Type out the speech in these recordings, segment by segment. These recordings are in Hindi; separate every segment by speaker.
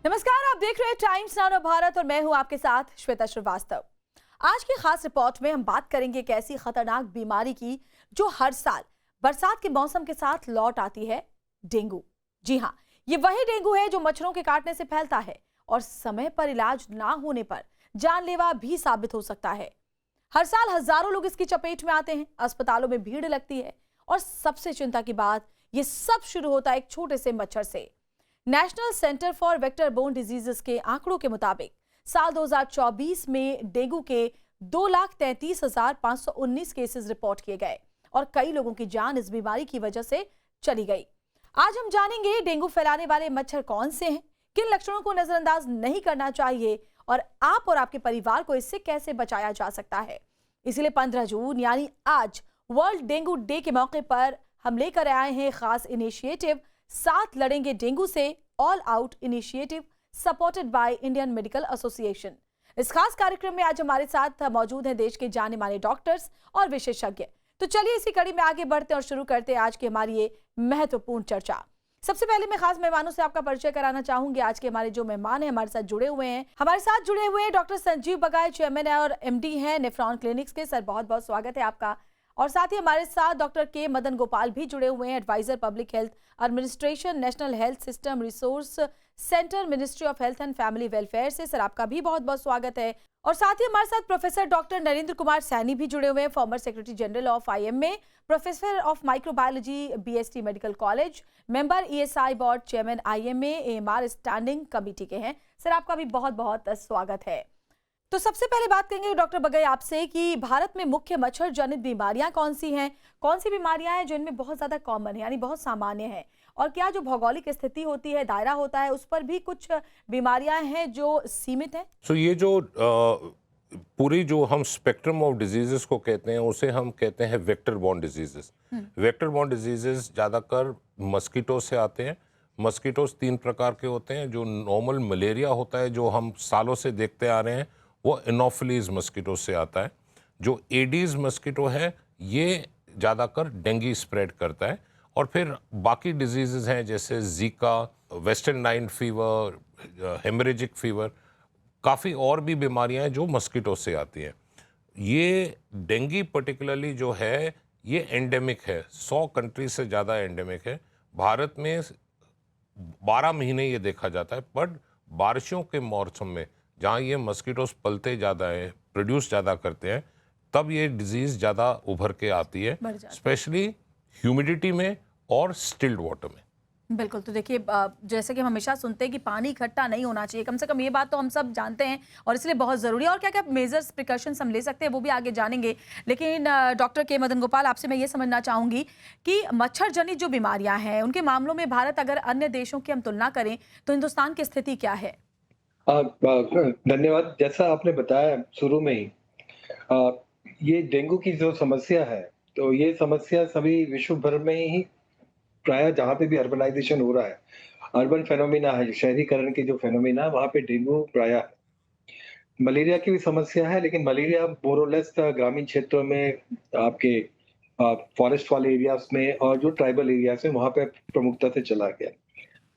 Speaker 1: नमस्कार, आप देख रहे हैं टाइम्स नाउ भारत और मैं हूं आपके साथ श्वेता श्रीवास्तव। आज की खास रिपोर्ट में हम बात करेंगे एक ऐसी खतरनाक बीमारी की जो हर साल बरसात के मौसम के साथ लौट आती है, डेंगू। जी हां, ये वही डेंगू है जो मच्छरों के काटने से फैलता है और समय पर इलाज ना होने पर जानलेवा भी साबित हो सकता है। हर साल हजारों लोग इसकी चपेट में आते हैं, अस्पतालों में भीड़ लगती है और सबसे चिंता की बात, ये सब शुरू होता है एक छोटे से मच्छर से। National centre for vector borne diseases के आंकड़ों के मुताबिक साल 2024 में डेंगू के 2,33,519 केसेस रिपोर्ट किए गए और कई लोगों की जान इस बीमारी की वजह से चली गई। आज हम जानेंगे डेंगू फैलाने वाले मच्छर कौन से हैं, किन लक्षणों को नजरअंदाज नहीं करना चाहिए और आप और आपके परिवार को इससे कैसे बचाया जा सकता है। इसीलिए 15 जून यानी आज वर्ल्ड डेंगू डे के मौके पर हम लेकर आए हैं खास इनिशिएटिव साथ लड़ेंगे डेंगू से, all out initiative supported by Indian medical association. इस खास कार्यक्रम में आज हमारे साथ मौजूद हैं देश के जाने माने डॉक्टर्स और विशेषज्ञ। तो चलिए इसी कड़ी में आगे बढ़ते और शुरू करते हैं आज की हमारी ये महत्वपूर्ण चर्चा। सबसे पहले मैं खास मेहमानों से आपका परिचय कराना चाहूंगी। आज के हमारे जो मेहमान हैं हमारे साथ जुड़े हुए हैं डॉक्टर संजीव बगाई, चेयरमैन और एमडी हैं नेफ्रॉन क्लिनिक्स के। सर बहुत बहुत स्वागत है आपका। और साथ ही हमारे साथ डॉक्टर के मदन गोपाल भी जुड़े हुए हैं, adviser public health administration, national health system resource centre, ministry of health and family welfare से। सर आपका भी बहुत बहुत स्वागत है। और साथ ही हमारे साथ प्रोफेसर डॉक्टर नरेंद्र कुमार सैनी भी जुड़े हुए हैं, former secretary general of IMA, professor of microbiology, BST medical college, member ESI board, chairman IMA AMR standing committee के हैं। सर आपका भी बहुत बहुत स्वागत है। तो सबसे पहले बात करेंगे डॉक्टर बगाई आपसे कि भारत में मुख्य मच्छर जनित बीमारियां कौन सी हैं, कौन सी बीमारियां हैं जो इनमें बहुत ज्यादा कॉमन है यानी बहुत सामान्य है, और क्या जो भौगोलिक स्थिति होती है, दायरा होता है, उस पर भी कुछ बीमारियां हैं जो सीमित हैं?
Speaker 2: ये जो पूरी जो हम स्पेक्ट्रम ऑफ डिजीजेस को कहते हैं उसे हम कहते हैं vector borne diseases. Vector borne diseases ज़्यादातर मस्कीटो से आते हैं। मस्कीटोस 3 प्रकार के होते हैं। जो नॉर्मल मलेरिया होता है जो हम सालों से देखते आ रहे हैं वो एनोफिलीज मस्कीटो से आता है। जो एडीज मस्कीटो है ये ज़्यादातर डेंगू स्प्रेड करता है। और फिर बाकी डिजीजेस हैं जैसे Zika, western Nile fever, haemorrhagic fever, काफ़ी और भी बीमारियां हैं जो मस्कीटो से आती हैं। ये डेंगू पर्टिकुलरली जो है ये एंडेमिक है, 100 कंट्री से ज़्यादा एंडेमिक है। भारत में 12 महीने ये देखा जाता है, बट बारिशों के मौसम में जहाँ ये मस्कीटोस पलते ज़्यादा हैं, प्रोड्यूस ज़्यादा करते हैं, तब ये डिजीज़ ज़्यादा उभर के आती है, स्पेशली ह्यूमिडिटी में और स्टिल्ड वाटर में।
Speaker 1: बिल्कुल। तो देखिए जैसे कि हम हमेशा सुनते हैं कि पानी इकट्ठा नहीं होना चाहिए, कम से कम ये बात तो हम सब जानते हैं और इसलिए बहुत ज़रूरी है। और क्या क्या मेजर्स प्रिकॉशंस हम ले सकते हैं वो भी आगे जानेंगे। लेकिन डॉक्टर के मदन गोपाल आपसे मैं ये समझना चाहूँगी कि मच्छर जनित जो बीमारियाँ हैं उनके मामलों में भारत अगर अन्य देशों की हम तुलना करें तो हिंदुस्तान की स्थिति क्या है?
Speaker 3: धन्यवाद। जैसा आपने बताया शुरू में ही, ये डेंगू की जो समस्या है, तो ये समस्या सभी विश्व भर में ही प्रायः जहाँ पे भी अर्बनाइजेशन हो रहा है, अर्बन फेनोमेना है, शहरीकरण के जो फेनोमेना है, वहाँ पे डेंगू प्रायः है। मलेरिया की भी समस्या है, लेकिन मलेरिया मोर और लेस ग्रामीण क्षेत्रों में, आपके फॉरेस्ट वाले एरियाज में और जो ट्राइबल एरियाज में वहाँ पे प्रमुखता से चला गया।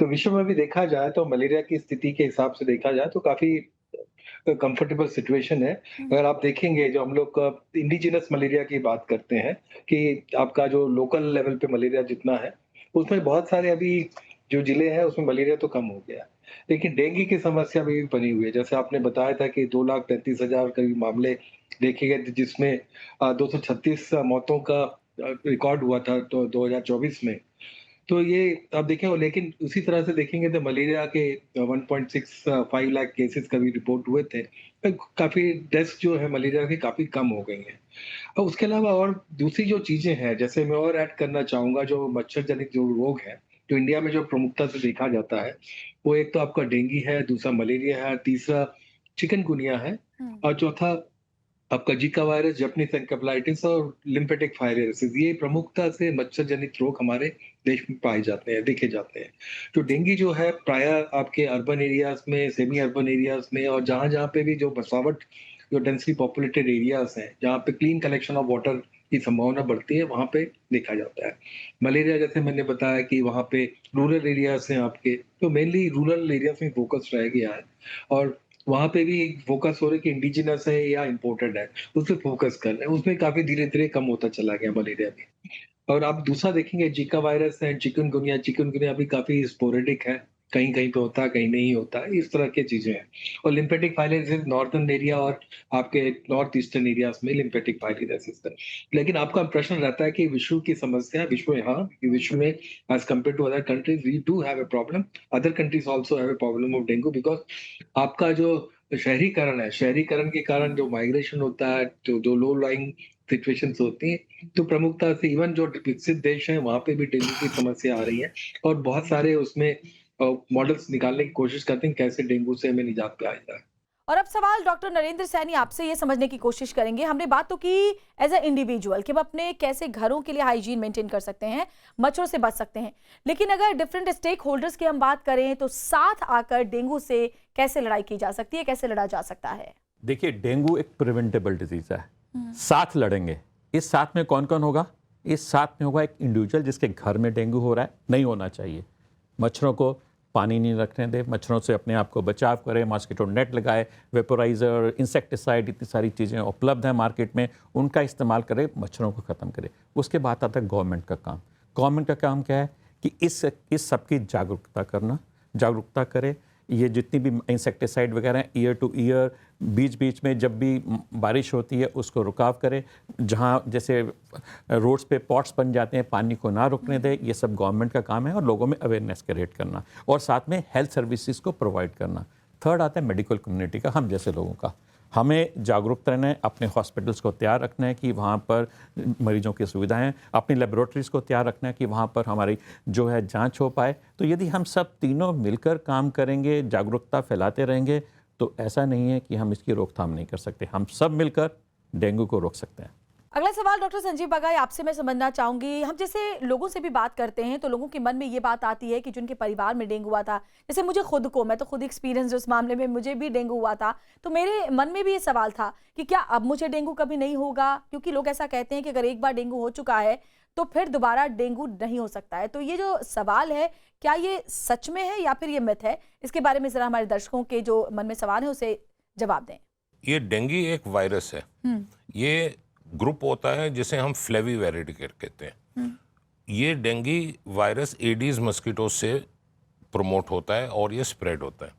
Speaker 3: तो विश्व में भी देखा जाए तो मलेरिया की स्थिति के हिसाब से देखा जाए तो काफ़ी कंफर्टेबल सिचुएशन है। अगर आप देखेंगे जो हम लोग इंडिजिनस मलेरिया की बात करते हैं कि आपका जो लोकल लेवल पे मलेरिया जितना है, उसमें बहुत सारे अभी जो जिले हैं उसमें मलेरिया तो कम हो गया है। लेकिन डेंगू की समस्या भी बनी हुई है। जैसे आपने बताया था कि 2,33,000 करीब मामले देखे गए थे, जिसमें 236 मौतों का रिकॉर्ड हुआ था तो 2024 में। तो ये आप देखें, लेकिन उसी तरह से देखेंगे तो मलेरिया के 1.65 लाख केसेस कभी रिपोर्ट हुए थे। काफ़ी डेथ्स जो है मलेरिया की काफ़ी कम हो गई हैं। और उसके अलावा और दूसरी जो चीज़ें हैं, जैसे मैं और ऐड करना चाहूँगा, जो मच्छर जनित जो रोग हैं, जो इंडिया में जो प्रमुखता से देखा जाता है, वो एक तो आपका डेंगू है, दूसरा मलेरिया है, तीसरा चिकनगुनिया है और चौथा आपका जीका वायरस, जापानीज एन्केफेलाइटिस और लिम्फेटिक वायरसेस। ये प्रमुखता से मच्छर जनित रोग हमारे देश में पाए जाते हैं, देखे जाते हैं। तो डेंगू जो है प्रायः आपके अर्बन एरियाज में, सेमी अर्बन एरियाज में और जहाँ-जहाँ पे भी जो बसावट जो डेंसली पॉपुलेटेड एरियाज हैं, जहाँ पे क्लीन कलेक्शन ऑफ वाटर की संभावना बढ़ती है, वहाँ पे देखा जाता है। मलेरिया जैसे मैंने बताया कि वहाँ पे रूरल एरियाज हैं आपके, तो मेनली रूरल एरियाज में फोकस रह गया है और वहाँ पे भी फोकस हो रहा है कि इंडिजिनस है या इम्पोर्टेड है, उस पे फोकस कर रहे हैं। उसमें काफ़ी धीरे-धीरे कम होता चला गया मलेरिया भी। और आप दूसरा देखेंगे जीका वायरस है, चिकनगुनिया, चिकनगुनिया भी काफ़ी स्पोरेडिक है, कहीं-कहीं पे होता है, कहीं नहीं होता है, इस तरह की चीज़ें हैं। और लिम्फेटिक फाइलेरियासिस नॉर्दर्न एरिया और आपके नॉर्थ ईस्टर्न एरियाज़ में लिम्फेटिक फाइलेरियासिस है। लेकिन आपका प्रश्न रहता है कि विश्व की समस्या विश्व में हाँ, विश्व में as compared to other countries we do have a problem. Other countries also have a problem of dengue because आपका जो शहरीकरण है, शहरीकरण के कारण जो माइग्रेशन होता है, जो लो लाइंग सिचुएशंस होती हैं, तो प्रमुखता से इवन जो विकसित देश हैं, वहाँ पे भी डेंगू की समस्या आ रही है और बहुत सारे उसमें मॉडल्स निकालने की कोशिश करते हैं, कैसे डेंगू से हमें निजात पाया जाए।
Speaker 1: और अब सवाल डॉक्टर नरेंद्र सैनी आपसे ये समझने की कोशिश करेंगे। हमने बात तो की एज अ इंडिविजुअल कि हम अपने कैसे घरों के लिए हाइजीन मेंटेन कर सकते हैं, मच्छरों से बच सकते हैं, लेकिन अगर डिफरेंट स्टेक होल्डर्स की हम बात करें तो साथ आकर डेंगू से कैसे लड़ाई की जा सकती है, कैसे लड़ा जा सकता है?
Speaker 4: देखिए, डेंगू एक प्रिवेंटेबल डिजीज है। साथ लड़ेंगे। इस साथ में कौन कौन होगा? इस साथ में होगा एक इंडिविजुअल जिसके घर में डेंगू हो रहा है, नहीं होना चाहिए। मच्छरों को पानी नहीं रखने दे, मच्छरों से अपने आप को बचाव करें, मॉस्किटो नेट लगाए, वेपोराइज़र, इंसेक्टिसाइड, इतनी सारी चीज़ें उपलब्ध हैं मार्केट में, उनका इस्तेमाल करें, मच्छरों को ख़त्म करें। उसके बाद आता है गवर्नमेंट का काम। गवर्नमेंट का काम क्या है कि इस सब की जागरूकता करे। ये जितनी भी इंसेक्टिसाइड वगैरह हैं, ईयर टू ईयर, बीच बीच में जब भी बारिश होती है उसको रुकाव करे। जहाँ जैसे रोड्स पे पॉट्स बन जाते हैं, पानी को ना रुकने दे। ये सब गवर्नमेंट का काम है और लोगों में अवेयरनेस क्रिएट करना और साथ में हेल्थ सर्विसेज को प्रोवाइड करना। थर्ड आता है मेडिकल कम्युनिटी का, हम जैसे लोगों का। हमें जागरूक रहना है, अपने हॉस्पिटल्स को तैयार रखना है कि वहाँ पर मरीजों की सुविधाएं, अपनी लेबोरेटरीज को तैयार रखना है कि वहाँ पर हमारी जो है जांच हो पाए। तो यदि हम सब तीनों मिलकर काम करेंगे, जागरूकता फैलाते रहेंगे, तो ऐसा नहीं है कि हम इसकी रोकथाम नहीं कर सकते। हम सब मिलकर डेंगू को रोक सकते हैं।
Speaker 1: अगला सवाल डॉक्टर संजीव बगाई आपसे मैं समझना चाहूंगी। हम जैसे लोगों से भी बात करते हैं तो लोगों के मन में ये बात आती है कि जिनके परिवार में डेंगू हुआ था, जैसे मुझे खुद को, मैं तो खुद एक्सपीरियंस उस मामले में, मुझे भी डेंगू हुआ था, तो मेरे मन में भी ये सवाल था कि क्या अब मुझे डेंगू कभी नहीं होगा, क्योंकि लोग ऐसा कहते हैं कि अगर एक बार डेंगू हो चुका है तो फिर दोबारा डेंगू नहीं हो सकता है। तो ये जो सवाल है, क्या ये सच में है या फिर ये मिथ है? इसके बारे में जरा हमारे दर्शकों के जो मन में सवाल है उसे जवाब दें।
Speaker 2: ये डेंगू एक वायरस है। ये ग्रुप होता है जिसे हम फ्लेविवेरिडिकेट कहते हैं। ये डेंगू वायरस एडीज मस्कीटो से प्रमोट होता है और ये स्प्रेड होता है।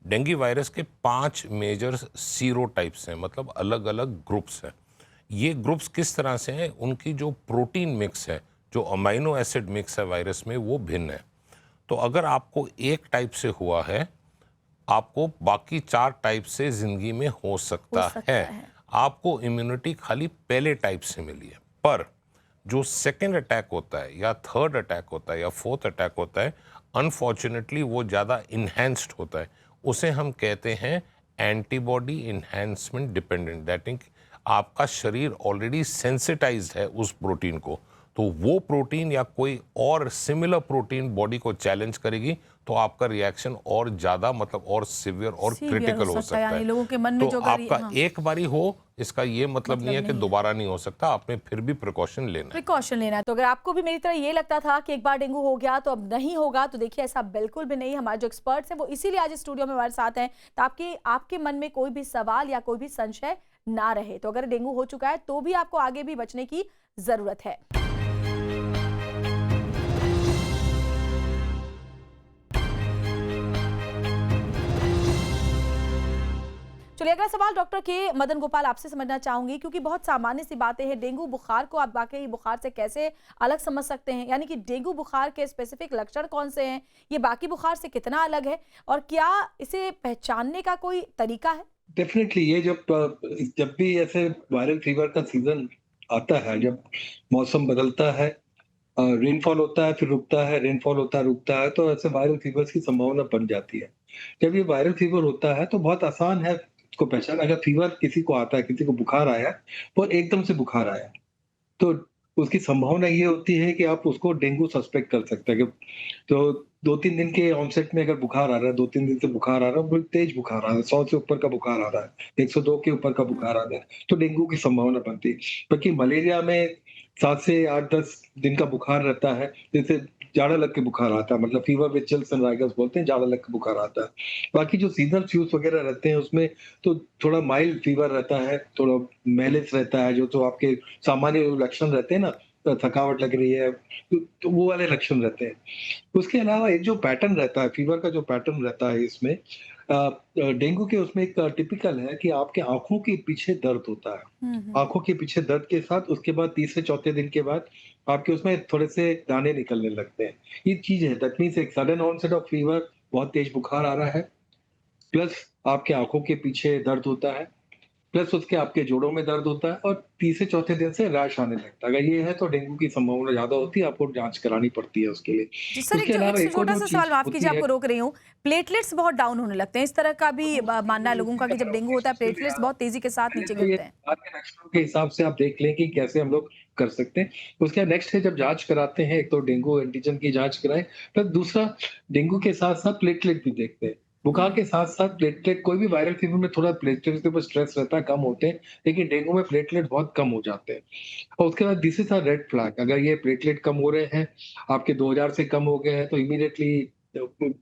Speaker 2: डेंगू वायरस के 5 मेजर सीरो टाइप्स हैं, मतलब अलग अलग ग्रुप्स हैं। ये ग्रुप्स किस तरह से हैं? उनकी जो प्रोटीन मिक्स है, जो अमाइनो एसिड मिक्स है वायरस में, वो भिन्न है। तो अगर आपको एक टाइप से हुआ है, आपको बाकी 4 टाइप से जिंदगी में हो सकता है। आपको इम्यूनिटी खाली पहले टाइप से मिली है, पर जो सेकेंड अटैक होता है या थर्ड अटैक होता है या फोर्थ अटैक होता है, अनफॉर्चुनेटली वो ज़्यादा इन्हेंस्ड होता है। उसे हम कहते हैं antibody enhancement dependent. That means आपका शरीर ऑलरेडी सेंसिटाइज्ड है उस प्रोटीन को, तो वो प्रोटीन या कोई और सिमिलर प्रोटीन बॉडी को चैलेंज करेगी, तो आपका रिएक्शन और ज्यादा, मतलब और सिवियर और क्रिटिकल हो सकता है।
Speaker 1: लोगों के मन में
Speaker 2: तो
Speaker 1: जो
Speaker 2: आपका एक बारी हो, इसका ये मतलब नहीं है कि दोबारा नहीं हो सकता। आपने फिर भी प्रिकॉशन लेना है।
Speaker 1: तो अगर आपको भी मेरी तरह ये लगता था कि एक बार डेंगू हो गया तो अब नहीं होगा, तो देखिए ऐसा बिल्कुल भी नहीं। हमारे जो एक्सपर्ट्स हैं वो इसीलिए आज स्टूडियो में हमारे साथ हैं, ताकि आपके मन में कोई भी सवाल या कोई भी संशय ना रहे। तो अगर डेंगू हो चुका है तो भी आपको आगे भी बचने की जरूरत है। चलिए अगला सवाल डॉक्टर के मदन गोपाल आपसे समझना चाहूंगी, क्योंकि बहुत सामान्य सी बातें हैं। डेंगू बुखार को आप वाकई बुखार से कैसे अलग समझ सकते हैं? यानी कि डेंगू बुखार के स्पेसिफिक लक्षण कौन से हैं, ये बाकी बुखार से कितना अलग है, और क्या इसे पहचानने का कोई तरीका है?
Speaker 3: डेफिनेटली ये जब भी ऐसे वायरल फीवर का सीजन आता है, जब मौसम बदलता है, रेनफॉल होता है फिर रुकता है, रेनफॉल होता है रुकता है, तो ऐसे वायरल फीवर्स की संभावना बन जाती है। जब ये वायरल फीवर होता है तो बहुत आसान है इसको पहचान। अगर फीवर किसी को आता है, किसी को बुखार आया, वो एकदम से बुखार आया, तो उसकी संभावना ये होती है कि आप उसको डेंगू सस्पेक्ट कर सकते हैं। तो 2-3 दिन के ऑनसेट में अगर बुखार आ रहा है, 2-3 दिन से बुखार आ रहा है, बहुत तेज बुखार आ रहा है, 100 से ऊपर का बुखार आ रहा है, 102 के ऊपर का बुखार आ रहा है, तो डेंगू की संभावना बनती है। बल्कि मलेरिया में 7 से 8-10 दिन का बुखार रहता है, जैसे जाड़ा लग के बुखार आता है, मतलब fever with chills and rigors बोलते हैं, जाड़ा लग के बुखार आता है। बाकी जो सीजनल फ्लूज वगैरह रहते हैं उसमें तो थोड़ा माइल्ड फीवर रहता है, थोड़ा मेलिस रहता है, जो आपके सामान्य लक्षण रहते हैं ना, थकावट लग रही है, तो वो वाले लक्षण रहते हैं। उसके अलावा एक जो पैटर्न रहता है, फीवर का जो पैटर्न रहता है इसमें, डेंगू के उसमें एक टिपिकल है कि आपके आँखों के पीछे दर्द होता है। आँखों के पीछे दर्द के साथ उसके बाद तीसरे चौथे दिन के बाद आपके उसमें थोड़े से दाने निकलने लगते हैं। ये चीज़ है, दैट मीन्स एक सडन ऑनसेट ऑफ फीवर, बहुत तेज बुखार आ रहा है, प्लस आपके आँखों के पीछे दर्द होता है, प्लस उसके आपके जोड़ों में दर्द होता है और तीसरे चौथे दिन से रैश आने लगता है। अगर ये है तो डेंगू की संभावना ज़्यादा होती है, आपको जाँच करानी पड़ती है उसके लिए।
Speaker 1: जी सर,
Speaker 3: उसके
Speaker 1: एक
Speaker 3: अलावा एक और
Speaker 1: छोटा
Speaker 3: जो
Speaker 1: सा
Speaker 3: चीज़
Speaker 1: सवाल, माफ
Speaker 3: होती
Speaker 1: कीजिए
Speaker 3: है,
Speaker 1: आपको रोक रही हूँ। प्लेटलेट्स बहुत डाउन होने लगते हैं, इस तरह का भी मानना है लोगों का कि जब डेंगू होता है प्लेटलेट्स बहुत तेजी के साथ
Speaker 3: पहले
Speaker 1: नीचे
Speaker 3: तो ये
Speaker 1: गिरते हैं।
Speaker 3: बुखार के लक्षणों के हिसाब से आप देख लें कि कैसे हम लोग कर सकते हैं। उसके बाद नेक्स्ट है जब जाँच कराते हैं, एक तो डेंगू एंटीजन की जाँच कराएँ, फिर दूसरा डेंगू के साथ-साथ प्लेटलेट भी देखते हैं। बुखार के साथ-साथ प्लेटलेट, कोई भी वायरल फीवर में थोड़ा प्लेटलेट्स के ऊपर स्ट्रेस रहता है, कम होते हैं, लेकिन डेंगू में प्लेटलेट बहुत कम हो जाते हैं। और उसके बाद this is a red flag, अगर ये प्लेटलेट कम हो रहे हैं, आपके 2000 से कम हो गए हैं, तो इमीडिएटली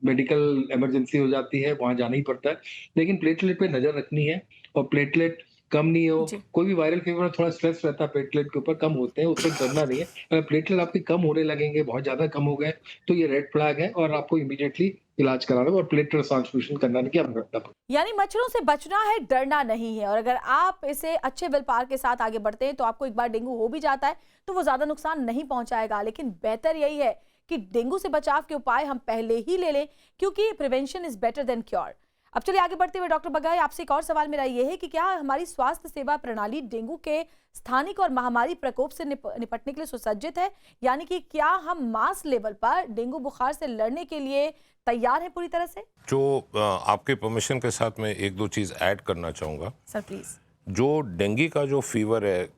Speaker 3: मेडिकल इमरजेंसी हो जाती है, वहाँ जाना ही पड़ता है। लेकिन प्लेटलेट पे नज़र रखनी है, और प्लेटलेट कम नहीं हो,
Speaker 1: जी।
Speaker 3: कोई भी वायरल फीवर में थोड़ा स्ट्रेस रहता है प्लेटलेट के ऊपर, कम होते हैं, उससे डरना नहीं है। अगर प्लेटलेट आपके कम होने लगेंगे, बहुत ज़्यादा कम हो गए, तो ये रेड फ्लैग है और आपको इमीडिएटली इलाज कराना और प्लेटलेट ट्रांसफ्यूजन कराने की आवश्यकता पड़ती है।
Speaker 1: यानी मच्छरों से बचना है, डरना नहीं है, और अगर आप इसे अच्छे विल पावर के साथ आगे बढ़ते हैं तो आपको एक बार डेंगू हो भी जाता है तो वो ज्यादा नुकसान नहीं पहुंचाएगा। लेकिन बेहतर यही है कि डेंगू से बचाव के उपाय हम पहले ही ले लें, क्योंकि prevention is better than cure. अब चलिए आगे बढ़ते हुए डॉक्टर बगाई, आपसे एक और सवाल मेरा ये है कि क्या हमारी स्वास्थ्य सेवा प्रणाली डेंगू के स्थानिक और महामारी प्रकोप से निपटने के लिए सुसज्जित है? यानी कि क्या हम मास लेवल पर डेंगू बुखार से लड़ने के लिए तैयार हैं पूरी तरह से?
Speaker 2: जो आपके परमिशन के साथ मैं एक दो चीज़ ऐड करना चाहूँगा।
Speaker 1: Sir please.
Speaker 2: जो डेंगू का जो फीवर है,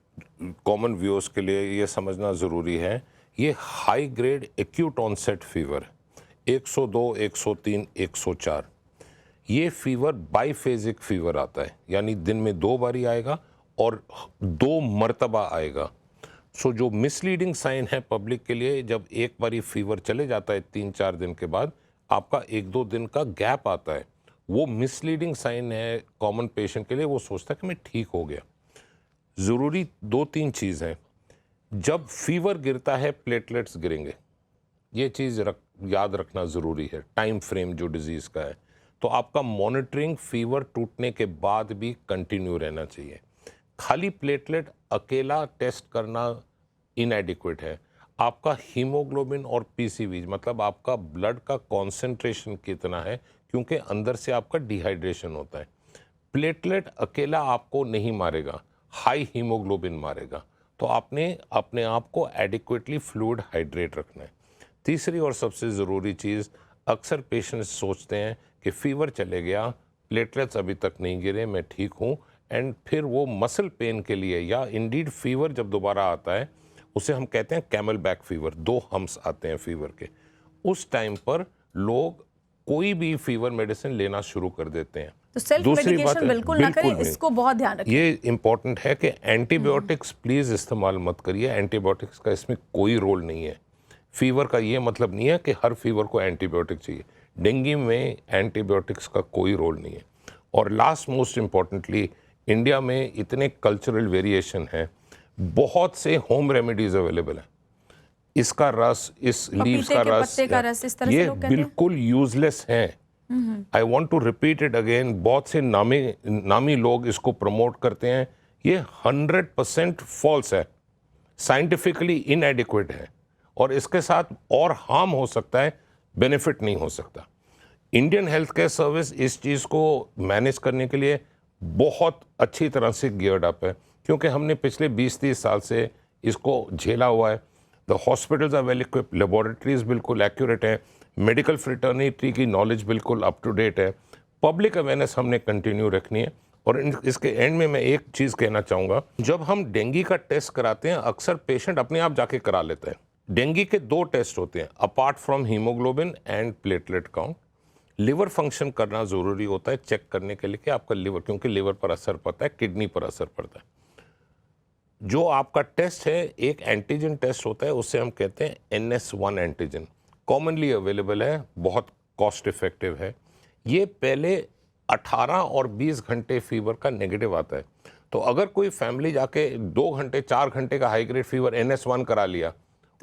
Speaker 2: कॉमन व्यूअर्स के लिए ये समझना ज़रूरी है, ये high grade acute onset fever है, 102, 103, 104। ये फीवर बाईफेजिक फीवर आता है, यानी दिन में 2 बारी आएगा और 2 मर्तबा आएगा। सो जो मिसलीडिंग साइन है पब्लिक के लिए, जब एक बारी फीवर चले जाता है 3-4 दिन के बाद आपका 1-2 दिन का गैप आता है, वो मिसलीडिंग साइन है कॉमन पेशेंट के लिए। वो सोचता है कि मैं ठीक हो गया। ज़रूरी 2-3 चीज़ हैं। जब फीवर गिरता है प्लेटलेट्स गिरेंगे, ये चीज़ याद रखना ज़रूरी है। टाइम फ्रेम जो डिज़ीज़ का है, तो आपका मॉनिटरिंग फीवर टूटने के बाद भी कंटिन्यू रहना चाहिए। खाली प्लेटलेट अकेला टेस्ट करना इनएडिक्वेट है। आपका हीमोग्लोबिन और पीसीवी, मतलब आपका ब्लड का कॉन्सेंट्रेशन कितना है, क्योंकि अंदर से आपका डिहाइड्रेशन होता है। प्लेटलेट अकेला आपको नहीं मारेगा, हाई हीमोग्लोबिन मारेगा। तो आपने अपने आप को एडिक्वेटली फ्लूइड हाइड्रेट रखना है। तीसरी और सबसे ज़रूरी चीज़, अक्सर पेशेंट्स सोचते हैं कि फ़ीवर चले गया, प्लेटलेट्स अभी तक नहीं गिरे, मैं ठीक हूँ, एंड फिर वो मसल पेन के लिए, या इंडीड फीवर जब दोबारा आता है उसे हम कहते हैं कैमल बैक फीवर, 2 हम्स आते हैं फीवर के, उस टाइम पर लोग कोई भी फीवर मेडिसिन लेना शुरू कर देते हैं।
Speaker 1: तो सेल्फ मेडिकेशन बिल्कुल ना करें, इसको बहुत ध्यान रखें।
Speaker 2: ये इंपॉर्टेंट है कि एंटीबायोटिक्स प्लीज़ इस्तेमाल मत करिए। एंटीबायोटिक्स का इसमें कोई रोल नहीं है। फीवर का ये मतलब नहीं है कि हर फीवर को एंटीबायोटिक चाहिए। डेंगू में एंटीबायोटिक्स का कोई रोल नहीं है। और लास्ट मोस्ट इम्पॉर्टेंटली, इंडिया में इतने कल्चरल वेरिएशन हैं, बहुत से होम रेमेडीज अवेलेबल हैं। इसका रस, इस लीव्स का रस,
Speaker 1: इस तरह से
Speaker 2: ये
Speaker 1: लोग कहते हैं।
Speaker 2: बिल्कुल यूजलेस हैं। I want to repeat it again. बहुत से नामी लोग इसको प्रमोट करते हैं, ये 100% फॉल्स है, साइंटिफिकली इनएडिक्वेट है, और इसके साथ और हार्म हो सकता है, बेनिफिट नहीं हो सकता। इंडियन हेल्थ केयर सर्विस इस चीज़ को मैनेज करने के लिए बहुत अच्छी तरह से गियर्ड अप है, क्योंकि हमने पिछले 20-30 साल से इसको झेला हुआ है। The hospitals are well equipped, laboratories बिल्कुल एक्यूरेट हैं, मेडिकल फ्रेटर्निटी की नॉलेज बिल्कुल अप टू डेट है। पब्लिक अवेयरनेस हमने कंटिन्यू रखनी है। और इसके एंड में मैं एक चीज़ कहना चाहूँगा, जब हम डेंगू का टेस्ट कराते हैं अक्सर पेशेंट अपने आप जाके करा लेते हैं, डेंगू के 2 टेस्ट होते हैं apart from haemoglobin and platelet count. Liver function करना ज़रूरी होता है चेक करने के लिए कि आपका लिवर, क्योंकि लिवर पर असर पड़ता है, किडनी पर असर पड़ता है। जो आपका टेस्ट है एक एंटीजन टेस्ट होता है, उससे हम कहते हैं NS1 एंटीजन, कॉमनली अवेलेबल है, बहुत कॉस्ट इफेक्टिव है। ये पहले 18 और 20 घंटे फीवर का नेगेटिव आता है। तो अगर कोई फैमिली जाके 2 घंटे 4 घंटे का हाई ग्रेड फीवर NS1 करा लिया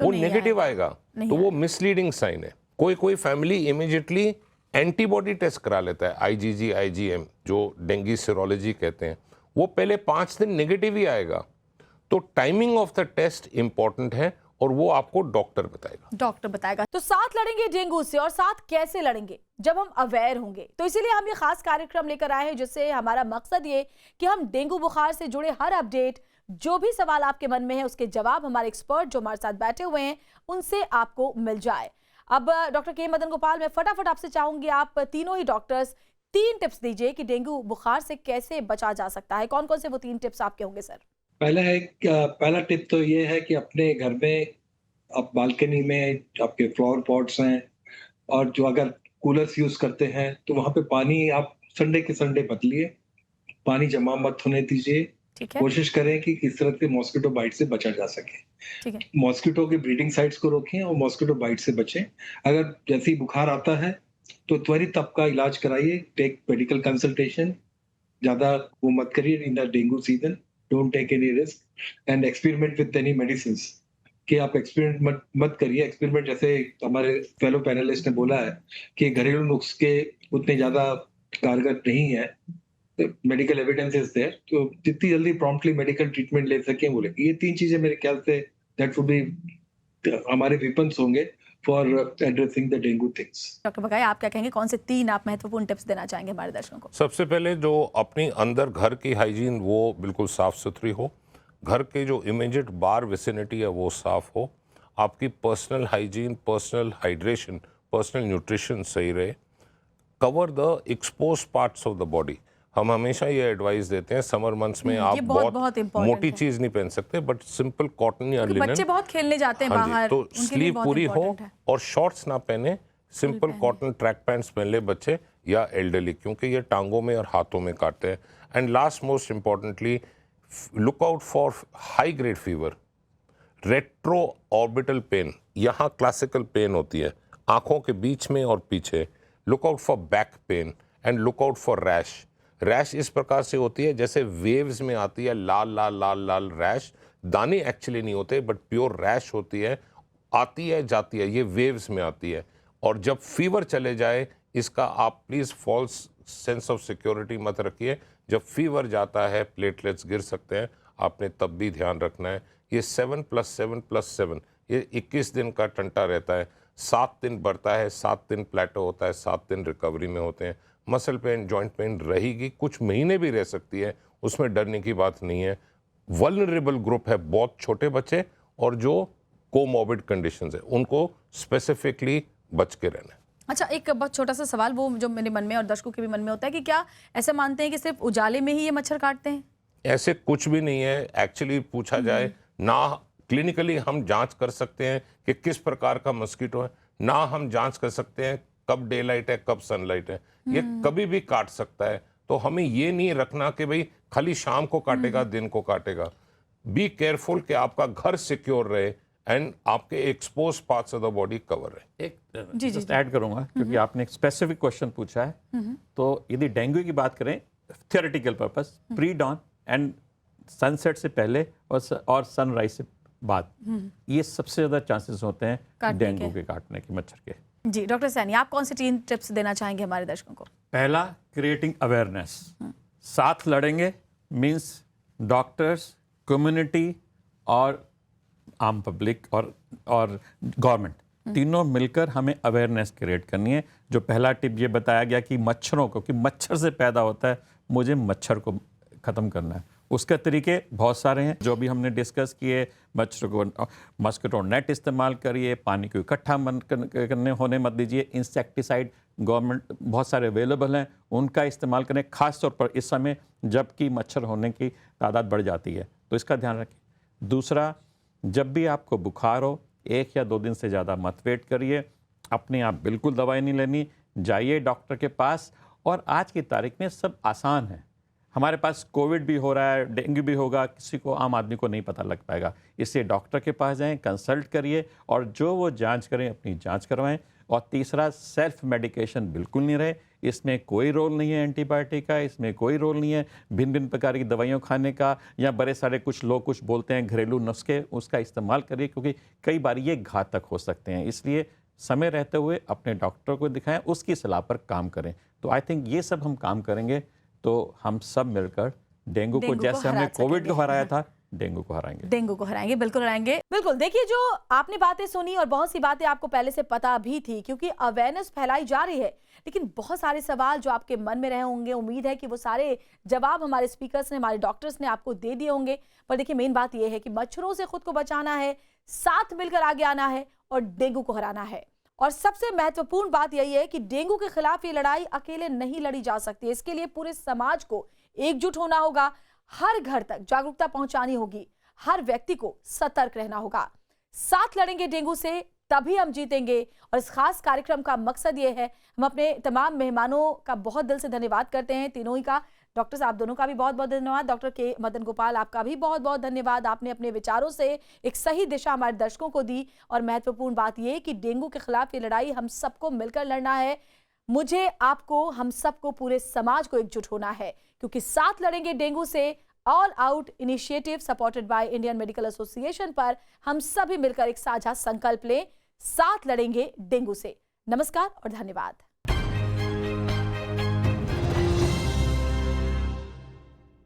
Speaker 1: तो
Speaker 2: वो
Speaker 1: नहीं
Speaker 2: नेगेटिव आएगा, तो वो मिसलीडिंग साइन है। कोई फैमिली इमीडिएटली एंटीबॉडी टेस्ट करा लेता है, IgG IgM जो डेंगू सीरोलॉजी कहते हैं, वो पहले 5 दिन नेगेटिव ही आएगा। तो timing of the test important है और वो आपको डॉक्टर बताएगा।
Speaker 1: तो साथ लड़ेंगे डेंगू से, और साथ कैसे लड़ेंगे जब हम अवेयर होंगे। तो इसीलिए हम ये खास कार्यक्रम लेकर आए हैं, जिससे हमारा मकसद ये कि हम डेंगू बुखार से जुड़े हर अपडेट, जो भी सवाल आपके मन में है, उसके जवाब हमारे एक्सपर्ट जो हमारे साथ बैठे हुए हैं उनसे आपको मिल जाए। अब डॉक्टर के मदन गोपाल, मैं फटाफट आपसे चाहूंगी, आप तीनों ही डॉक्टर्स 3 टिप्स दीजिए कि डेंगू बुखार से कैसे बचा जा सकता है। कौन कौन से वो 3 टिप्स आपके होंगे सर?
Speaker 3: पहला टिप तो ये है कि अपने घर में, आप बालकनी में आपके फ्लावर पॉट्स हैं और जो अगर कूलर्स यूज करते हैं तो वहां पे पानी आप संडे के संडे बदलिए, पानी जमा मत होने दीजिए।
Speaker 1: ठीक है,
Speaker 3: कोशिश करें कि किस तरह से मॉस्किटो बाइट से बचा जा सके।
Speaker 1: ठीक है।
Speaker 3: मॉस्किटो की ब्रीडिंग साइट्स को रोकें और मॉस्किटो बाइट से बचें। अगर जैसे ही बुखार आता है तो त्वरित आपका इलाज कराइए, टेक मेडिकल कंसल्टेशन। ज्यादा वो मत करिए in the dengue season, don't take any risk and experiment with any medicines. कि आप एक्सपेरिमेंट मत करिए। एक्सपेरिमेंट जैसे हमारे फेलो पैनलिस्ट ने बोला है कि घरेलू नुस्खे उतने ज्यादा कारगर नहीं है, मेडिकल एविडेंस इज देयर, तो जितनी जल्दी प्रॉम्प्टली मेडिकल ट्रीटमेंट ले सकें बोले। ये 3 चीजें मेरे ख्याल से दैट वुड बी हमारे वेपन्स होंगे for addressing the dengue things.
Speaker 1: Doctor बकाया, आप क्या कहेंगे, कौन से 3 आप महत्वपूर्ण टिप्स देना चाहेंगे हमारे दर्शकों को?
Speaker 2: सबसे पहले जो अपनी अंदर घर की हाइजीन वो बिल्कुल साफ सुथरी हो, घर के जो इमीडिएट बार विसिनिटी है वो साफ हो, आपकी personal hygiene, personal hydration, personal nutrition सही रहे, cover the expose parts of the body. हम हमेशा ये एडवाइस देते हैं समर मंथ्स में आप बहुत मोटी चीज नहीं पहन सकते, बट सिंपल कॉटन या लिनन,
Speaker 1: बच्चे बहुत खेलने जाते हैं बाहर,
Speaker 2: तो
Speaker 1: उनके लिए
Speaker 2: स्लीव
Speaker 1: बहुत
Speaker 2: पूरी हो
Speaker 1: important है।
Speaker 2: और शॉर्ट्स ना पहने, सिंपल कॉटन ट्रैक पैंट्स पहन ले बच्चे या एल्डरली, क्योंकि ये टांगों में और हाथों में काटते हैं। And last most importantly, look out for high grade fever, retro orbital pain, यहाँ क्लासिकल पेन होती है आंखों के बीच में और पीछे, look out for back pain and look out for rash. Rash इस प्रकार से होती है जैसे वेव्स में आती है, लाल लाल लाल लाल रैश, दाने एक्चुअली नहीं होते बट प्योर रैश होती है, आती है जाती है, ये वेव्स में आती है। और जब फीवर चले जाए, इसका आप please false sense of security मत रखिए। जब फीवर जाता है प्लेटलेट्स गिर सकते हैं, आपने तब भी ध्यान रखना है। ये 7+7+7 ये 21 दिन का टंटा रहता है, 7 दिन बढ़ता है, 7 दिन प्लेटो होता है, 7 दिन रिकवरी में होते हैं। मसल पेन, जॉइंट पेन रहेगी, कुछ महीने भी रह सकती है, उसमें डरने की बात नहीं है। वल्नरेबल ग्रुप है बहुत छोटे बच्चे और जो कोमॉर्बिड कंडीशंस है, उनको स्पेसिफिकली बच के रहना है।
Speaker 1: अच्छा, एक बहुत छोटा सा सवाल वो जो मेरे मन में और दर्शकों के भी मन में होता है कि क्या ऐसा मानते हैं कि सिर्फ उजाले में ही ये मच्छर काटते हैं?
Speaker 2: ऐसे कुछ भी नहीं है। एक्चुअली पूछा जाए ना, क्लिनिकली हम जांच कर सकते हैं कि किस प्रकार का मस्कीटो है, ना हम जांच कर सकते हैं कब डे लाइट है कब सनलाइट है, ये कभी भी काट सकता है। तो हमें ये नहीं रखना कि भाई खाली शाम को काटेगा दिन को काटेगा। बी केयरफुल कि आपका घर सिक्योर रहे एंड आपके expose parts of the body cover रहे।
Speaker 4: एक जस्ट ऐड करूंगा क्योंकि आपने एक स्पेसिफिक क्वेश्चन पूछा है। तो यदि डेंगू की बात करें theoretical purpose, pre dawn and sunset से पहले और सनराइज से बाद, ये सबसे ज्यादा चांसेस होते हैं डेंगू के काटने के, मच्छर के।
Speaker 1: जी डॉक्टर सैनी, आप कौन से 3 टिप्स देना चाहेंगे हमारे दर्शकों को?
Speaker 4: पहला, क्रिएटिंग अवेयरनेस। साथ लड़ेंगे मीन्स डॉक्टर्स, कम्युनिटी और आम पब्लिक और गवर्नमेंट, तीनों मिलकर हमें अवेयरनेस क्रिएट करनी है। जो पहला टिप ये बताया गया कि मच्छरों को, कि मच्छर से पैदा होता है, मुझे मच्छर को ख़त्म करना है। उसके तरीके बहुत सारे हैं जो भी हमने डिस्कस किए। मच्छर को मस्किटो नेट इस्तेमाल करिए, पानी को इकट्ठा करने होने मत दीजिए, इंसेक्टिसाइड गवर्नमेंट बहुत सारे अवेलेबल हैं, उनका इस्तेमाल करें, खास तौर पर इस समय जबकि मच्छर होने की तादाद बढ़ जाती है, तो इसका ध्यान रखें। दूसरा, जब भी आपको बुखार हो, 1 या 2 दिन से ज़्यादा मत वेट करिए। अपने आप बिल्कुल दवाई नहीं लेनी, जाइए डॉक्टर के पास। और आज की तारीख में सब आसान है। हमारे पास कोविड भी हो रहा है, डेंगू भी होगा, किसी को, आम आदमी को नहीं पता लग पाएगा। इसलिए डॉक्टर के पास जाएं, कंसल्ट करिए और जो वो जांच करें अपनी जांच करवाएं। और तीसरा, सेल्फ मेडिकेशन बिल्कुल नहीं रहे। इसमें कोई रोल नहीं है एंटीबायोटिक का, इसमें कोई रोल नहीं है भिन्न भिन्न प्रकार की दवाइयों खाने का, या बड़े सारे कुछ लोग कुछ बोलते हैं घरेलू नुस्खे, उसका इस्तेमाल करिए क्योंकि कई बार ये घातक हो सकते हैं। इसलिए समय रहते हुए अपने डॉक्टर को दिखाएं, उसकी सलाह पर काम करें। तो आई थिंक ये सब हम काम करेंगे तो हम सब मिलकर डेंगू को, जैसे हमने कोविड को हराया था, डेंगू को हराएंगे।
Speaker 1: डेंगू को हराएंगे, बिल्कुल हराएंगे। बिल्कुल, देखिए जो आपने बातें सुनी और बहुत सी बातें आपको पहले से पता भी थी क्योंकि अवेयरनेस फैलाई जा रही है, लेकिन बहुत सारे सवाल जो आपके मन में रहे होंगे, उम्मीद है कि वो सारे जवाब हमारे स्पीकर्स ने, हमारे डॉक्टर्स ने आपको दे दिए होंगे। पर देखिए मेन बात यह है कि मच्छरों से खुद को बचाना है, साथ मिलकर आगे आना है और डेंगू को हराना है। और सबसे महत्वपूर्ण बात यही है कि डेंगू के खिलाफ ये लड़ाई अकेले नहीं लड़ी जा सकती। इसके लिए पूरे समाज को एकजुट होना होगा, हर घर तक जागरूकता पहुंचानी होगी, हर व्यक्ति को सतर्क रहना होगा। साथ लड़ेंगे डेंगू से तभी हम जीतेंगे। और इस खास कार्यक्रम का मकसद ये है, हम अपने तमाम मेहमानों का बहुत दिल से धन्यवाद करते हैं, तीनों ही का। डॉक्टर साहब दोनों का भी बहुत बहुत धन्यवाद। डॉक्टर के मदन गोपाल, आपका भी बहुत बहुत धन्यवाद। आपने अपने विचारों से एक सही दिशा हमारे दर्शकों को दी। और महत्वपूर्ण बात यह कि डेंगू के खिलाफ ये लड़ाई हम सबको मिलकर लड़ना है। मुझे, आपको, हम सबको, पूरे समाज को एकजुट होना है क्योंकि साथ लड़ेंगे डेंगू से all out initiative supported by Indian medical association पर हम सभी मिलकर एक साझा संकल्प लें, साथ लड़ेंगे डेंगू से। नमस्कार और धन्यवाद।